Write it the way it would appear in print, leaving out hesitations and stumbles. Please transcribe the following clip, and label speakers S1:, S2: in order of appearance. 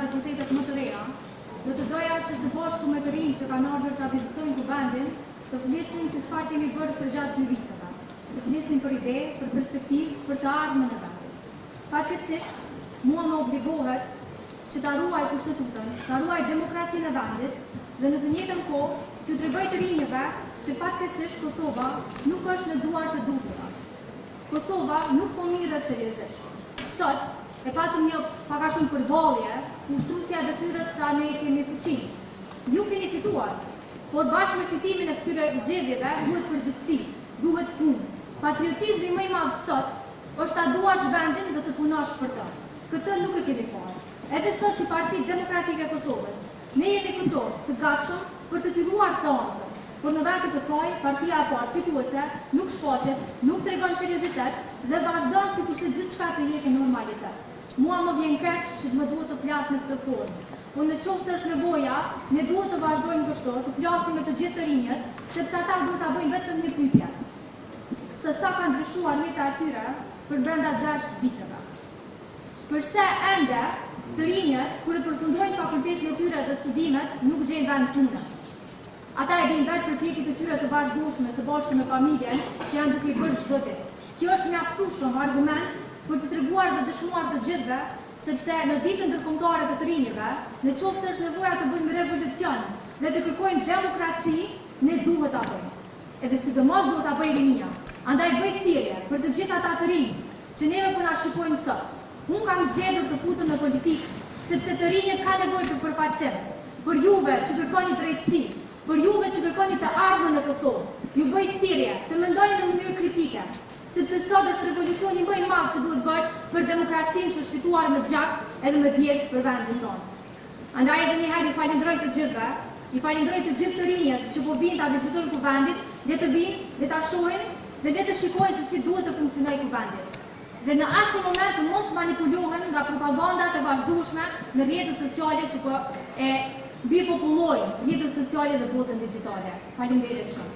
S1: deputetet më të reja, do të doja që së bashku me të rinj që kanë ardhur ta vizitojnë kuvendin, të flisnin se çfarë kemi bërë për gjatë 2 viteve. Të flisnin për ide, për perspektivë, për të ardhmen e vendit. Fatkeqësisht, mua më obligohet që ta ruaj kushtetutën, ta ruaj demokracinë e vendit dhe në të njëjtën kohë t'ju tregoj të rinjve që fatkeqësisht Kosova nuk është në duar të dukura. Kosova nuk po mirret seriozisht. Sot e patëm një pak a shumë përballje, ushtruesja e detyrës pra ne kemi fuqinë. Ju keni fituar, por bashkë me fitimin e këtyre zgjedhjeve duhet përgjegjësi, duhet punë. Patriotizmi më i madh sot është ta duash vendin dhe të punosh për të. Këtë nuk e kemi parë. Edhe sot si Partia Demokratike e Kosovës, ne jemi këtu të gatshëm për të filluar seancën. Por në vend të kësaj, partia e parë fituese nuk shfaqet, nuk tregon seriozitet dhe vazhdon sikur se gjithçka të jetë normalitet. Mua më vjen keq që më duhet të flas në këtë formë. Por në qoftë se është nevoja, ne duhet të vazhdojmë kështu, të flasim me të gjithë të rinjët, sepse ata duhet ta bëjnë vetëm një pyetje. Se sa ka ndryshuar jeta e tyre për brenda 6 viteve. Përse ende të rinjët, kur e përfundojnë fakultetin e tyre dhe studimet, nuk gjejnë vend pune. Ata e dinë vetë përpjekjet e tyre të vazhdueshme së bashku me familjen që janë duke i bërë çdo ditë. Kjo është mjaftueshëm argument për të treguar dhe dëshmuar të gjithëve, sepse në ditën ndërkombëtare të rinjve, nëse është nevoja të bëjmë revolucion dhe të kërkojmë demokraci, ne duhet ta bëjmë. Edhe sidomos duhet ta bëjë rinia. Andaj bëj thirrje për të gjithë ata të rinj që neve po na shikojnë sot. Unë kam zgjedhur të futem në politikë, sepse të rinjët kanë nevojë për përfaqësim. Për juve që kërkoni drejtësi, për juve që kërkoni të ardhmen në Kosovë, ju bëj thirrje të mendoni në mënyrë kritike, sepse sot është revolucioni më i madh që duhet bërë për demokracinë që është fituar me gjak edhe me djegës për vendin tonë. Andaj edhe një herë i falenderoj të gjithëve, i falenderoj të gjithë të rinjët që po vinë ta vizitojnë kuvendin, le të vinë, le ta shohin dhe le të shikojnë se si duhet të funksionojë kuvendi. Dhe në asnjë moment të mos manipulohen nga propagandat e vazhdueshme në rrjetet sociale që po e mbi popullojnë rrjetet sociale dhe botën digjitale. Faleminderit shumë.